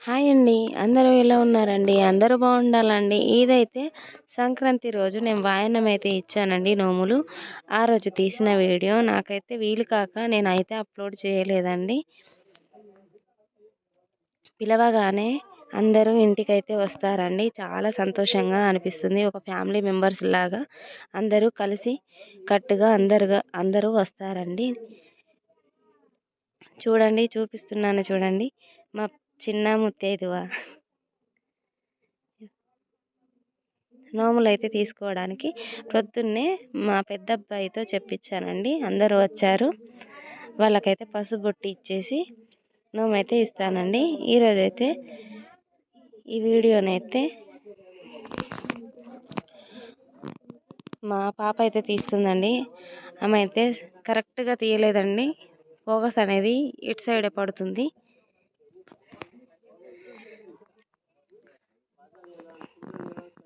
Hi అండి. అందరూ ఎలా ఉన్నారండి? అందరూ బాగుండాలండి. ఇదైతే సంక్రాంతి రోజు నేను వాయనం అయితే ఇచ్చానండి నోములు. ఆ రోజు తీసిన వీడియో. నాకైతే వీలు కాక నేనైతే అప్లోడ్ చేయలేదండి. పిలవగానే అందరూ ఇంటికైతే వస్తారండి. చాలా సంతోషంగా అనిపిస్తుంది. ఒక ఫ్యామిలీ మెంబర్స్ లాగా అందరూ కలిసి కట్టుగా అందరూ వస్తారండి. చూడండి, చూపిస్తున్నాను చూడండి. మా చిన్న ముత్తైదువ నోములైతే తీసుకోవడానికి ప్రొద్దున్నే మా పెద్దబ్బాయితో చెప్పించానండి. అందరూ వచ్చారు. వాళ్ళకైతే పసుపు బొట్టు ఇచ్చేసి నోమైతే ఇస్తానండి. ఈరోజైతే ఈ వీడియోనైతే మా పాప అయితే తీస్తుందండి. ఆమె అయితే కరెక్ట్గా తీయలేదండి. ఫోకస్ అనేది ఇటు సైడే పడుతుంది.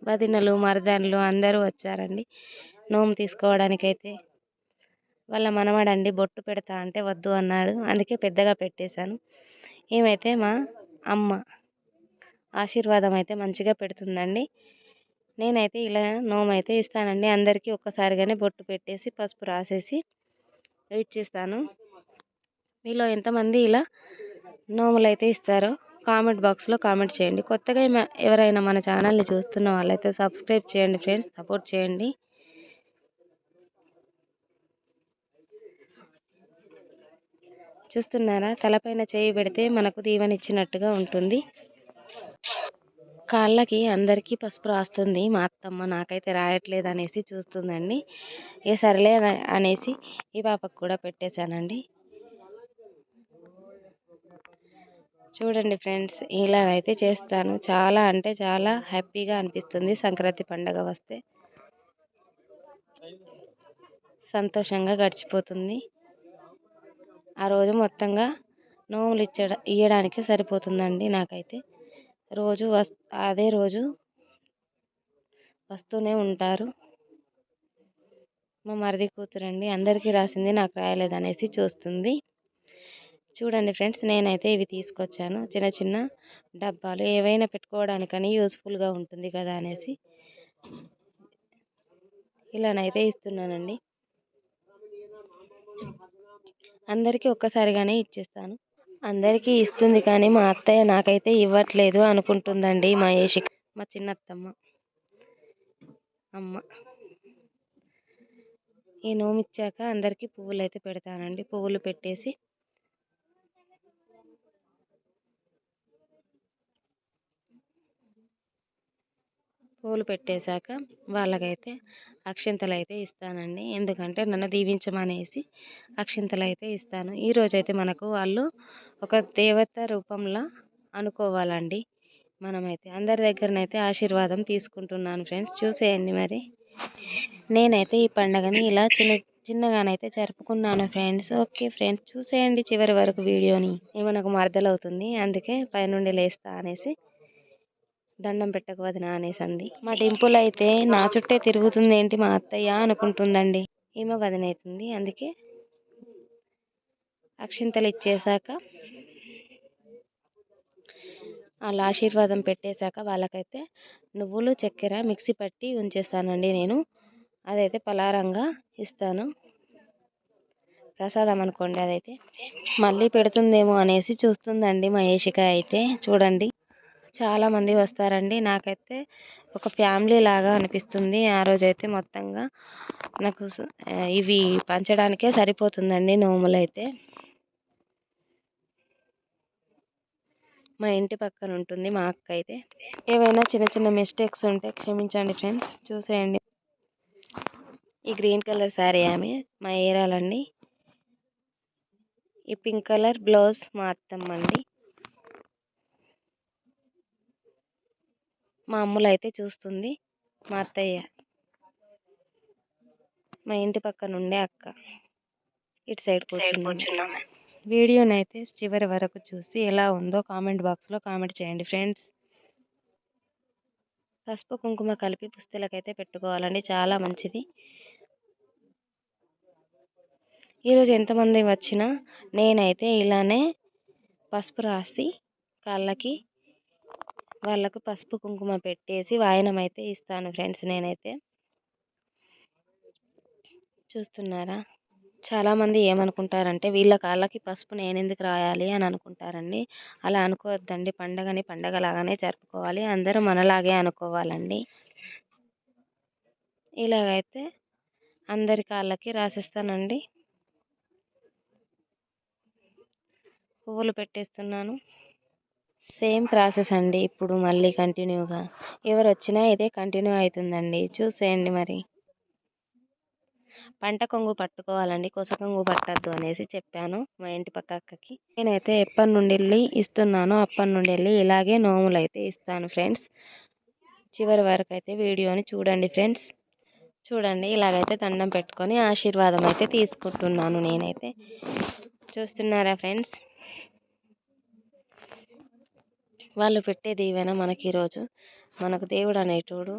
వదినలు మరదన్లు అందరూ వచ్చారండి నోము తీసుకోవడానికైతే. వాళ్ళ మనవడండి బొట్టు పెడతా అంటే వద్దు అన్నాడు. అందుకే పెద్దగా పెట్టేశాను. ఏమైతే మా అమ్మ ఆశీర్వాదం అయితే మంచిగా పెడుతుందండి. నేనైతే ఇలా నోమైతే ఇస్తానండి. అందరికీ ఒక్కసారిగానే బొట్టు పెట్టేసి పసుపు రాసేసి ఇచ్చేస్తాను. మీలో ఎంతమంది ఇలా నోములు అయితే ఇస్తారో కామెంట్ బాక్స్లో కామెంట్ చేయండి. కొత్తగా ఎవరైనా మన ఛానల్ని చూస్తున్న వాళ్ళైతే సబ్స్క్రైబ్ చేయండి ఫ్రెండ్స్, సపోర్ట్ చేయండి. చూస్తున్నారా, తలపైన చేయి పెడితే మనకు దీవెనిచ్చినట్టుగా ఉంటుంది. కాళ్ళకి అందరికీ పసుపు రాస్తుంది మా అత్తమ్మ. నాకైతే రాయట్లేదు అనేసి చూస్తుందండి. ఇక సరేలే అనేసి ఈ పాపకు కూడా పెట్టేశానండి. చూడండి ఫ్రెండ్స్, ఇలా అయితే చేస్తాను. చాలా అంటే చాలా హ్యాపీగా అనిపిస్తుంది. సంక్రాంతి పండగ వస్తే సంతోషంగా గడిచిపోతుంది. ఆ రోజు మొత్తంగా నోములు ఇయ్యడానికి సరిపోతుందండి. నాకైతే రోజు అదే రోజు వస్తూనే ఉంటారు. మా మరిది కూతురండి, అందరికీ రాసింది నాకు రాయలేదనేసి చూస్తుంది. చూడండి ఫ్రెండ్స్, నేనైతే ఇవి తీసుకొచ్చాను. చిన్న చిన్న డబ్బాలు ఏవైనా పెట్టుకోవడానికని యూస్ఫుల్గా ఉంటుంది కదా అనేసి ఇలానైతే ఇస్తున్నానండి. అందరికీ ఒక్కసారిగానే ఇచ్చేస్తాను. అందరికీ ఇస్తుంది కానీ మా అత్తయ్య నాకైతే ఇవ్వట్లేదు అనుకుంటుందండి. మా చిన్నత్తమ్మ అమ్మ. ఈ నోమిచ్చాక అందరికీ పువ్వులు అయితే పెడతానండి. పువ్వులు పెట్టేసి పూలు పెట్టేశాక వాళ్ళకైతే అక్షింతలు అయితే ఇస్తానండి. ఎందుకంటే నన్ను దీవించమనేసి అక్షింతలు అయితే ఇస్తాను. ఈరోజైతే మనకు వాళ్ళు ఒక దేవత రూపంలో అనుకోవాలండి. మనమైతే అందరి దగ్గరనైతే ఆశీర్వాదం తీసుకుంటున్నాను ఫ్రెండ్స్. చూసేయండి మరి. నేనైతే ఈ పండుగని ఇలా చిన్నగానైతే జరుపుకున్నాను ఫ్రెండ్స్. ఓకే ఫ్రెండ్స్, చూసేయండి చివరి వరకు వీడియోని. మనకు మరదలవుతుంది, అందుకే పైనుండి లేస్తా అనేసి దండం పెట్టకు వదిన అనేసి అంది. మా డింపుల్ అయితే నా చుట్టే తిరుగుతుంది ఏంటి మా అత్తయ్య అనుకుంటుందండి. ఈమె వదిన అవుతుంది. అందుకే అక్షింతలు ఇచ్చేశాక వాళ్ళ ఆశీర్వాదం పెట్టేశాక వాళ్ళకైతే నువ్వులు చక్కెర మిక్సీ పట్టి ఉంచేస్తానండి. నేను అదైతే పలారంగా ఇస్తాను. ప్రసాదం అనుకోండి. అదైతే మళ్ళీ పెడుతుందేమో అనేసి చూస్తుందండి మా ఏషిక అయితే. చూడండి, చాలామంది వస్తారండి. నాకైతే ఒక ఫ్యామిలీ లాగా అనిపిస్తుంది. ఆ రోజైతే మొత్తంగా నాకు ఇవి పంచడానికే సరిపోతుందండి నోములైతే. మా ఇంటి పక్కన ఉంటుంది మా అక్క అయితే. ఏవైనా చిన్న చిన్న మిస్టేక్స్ ఉంటే క్షమించండి ఫ్రెండ్స్. చూసేయండి, ఈ గ్రీన్ కలర్ శారీ ఆమె మా ఏరాలండి. ఈ పింక్ కలర్ బ్లౌజ్ మా అత్తమ్మ అండి. మా అమ్ములు అయితే చూస్తుంది మా అత్తయ్య. మా ఇంటి పక్కన ఉండే అక్క ఇటు సైడ్ కూర్చున్నాం. వీడియోనైతే చివరి వరకు చూసి ఎలా ఉందో కామెంట్ బాక్స్లో కామెంట్ చేయండి ఫ్రెండ్స్. పసుపు కుంకుమ కలిపి పుస్తలకైతే పెట్టుకోవాలండి, చాలా మంచిది. ఈరోజు ఎంతమంది వచ్చినా నేనైతే ఇలానే పసుపు రాసి కాళ్ళకి వాళ్ళకు పసుపు కుంకుమ పెట్టేసి వాయనం అయితే ఇస్తాను ఫ్రెండ్స్. నేనైతే చూస్తున్నారా, చాలామంది ఏమనుకుంటారంటే వీళ్ళ కాళ్ళకి పసుపు నేనెందుకు రాయాలి అని అనుకుంటారండి. అలా అనుకోవద్దండి. పండగని పండగలాగానే జరుపుకోవాలి. అందరూ మనలాగే అనుకోవాలండి. ఇలాగైతే అందరి కాళ్ళకి రాసిస్తానండి. పువ్వులు పెట్టేస్తున్నాను. సేమ్ ప్రాసెస్ అండి. ఇప్పుడు మళ్ళీ కంటిన్యూగా ఎవరు వచ్చినా ఇదే కంటిన్యూ అవుతుందండి. చూసేయండి మరి. పంట కొంగు పట్టుకోవాలండి, కొస కొంగు పట్టద్దు అనేసి చెప్పాను మా ఇంటి పక్క అక్కకి. నేనైతే ఎప్పటి నుండి వెళ్ళి ఇస్తున్నానో అప్పటి నుండి వెళ్ళి ఇలాగే నోములు అయితే ఇస్తాను ఫ్రెండ్స్. చివరి వరకు అయితే వీడియోని చూడండి ఫ్రెండ్స్. చూడండి, ఇలాగైతే దండం పెట్టుకొని ఆశీర్వాదం అయితే తీసుకుంటున్నాను నేనైతే. చూస్తున్నారా ఫ్రెండ్స్, వాళ్ళు పెట్టే దీవెన మనకి ఈరోజు మనకు దేవుడు అనేటోడు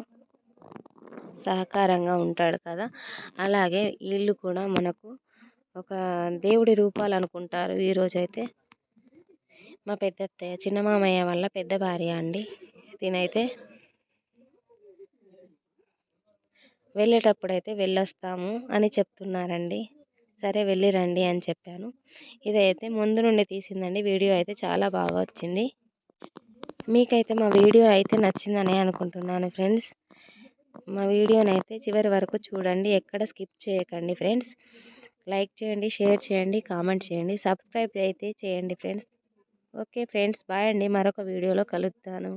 సహకారంగా ఉంటాడు కదా. అలాగే వీళ్ళు కూడా మనకు ఒక దేవుడి రూపాలు అనుకుంటారు. ఈరోజైతే మా పెద్ద అత్తయ్య, చిన్న మామయ్య వాళ్ళ పెద్ద భార్య అండి. దీనైతే వెళ్ళేటప్పుడైతే వెళ్ళొస్తాము అని చెప్తున్నారండి. సరే వెళ్ళిరండి అని చెప్పాను. ఇదైతే ముందు నుండి తీసిందండి. వీడియో అయితే చాలా బాగా వచ్చింది. మీకైతే మా వీడియో అయితే నచ్చిందని అనుకుంటున్నాను ఫ్రెండ్స్. మా వీడియోని అయితే చివరి వరకు చూడండి, ఎక్కడ స్కిప్ చేయకండి ఫ్రెండ్స్. లైక్ చేయండి, షేర్ చేయండి, కామెంట్ చేయండి, సబ్స్క్రైబ్ అయితే చేయండి ఫ్రెండ్స్. ఓకే ఫ్రెండ్స్, బాయ్ అండి. మరొక వీడియోలో కలుద్దాను.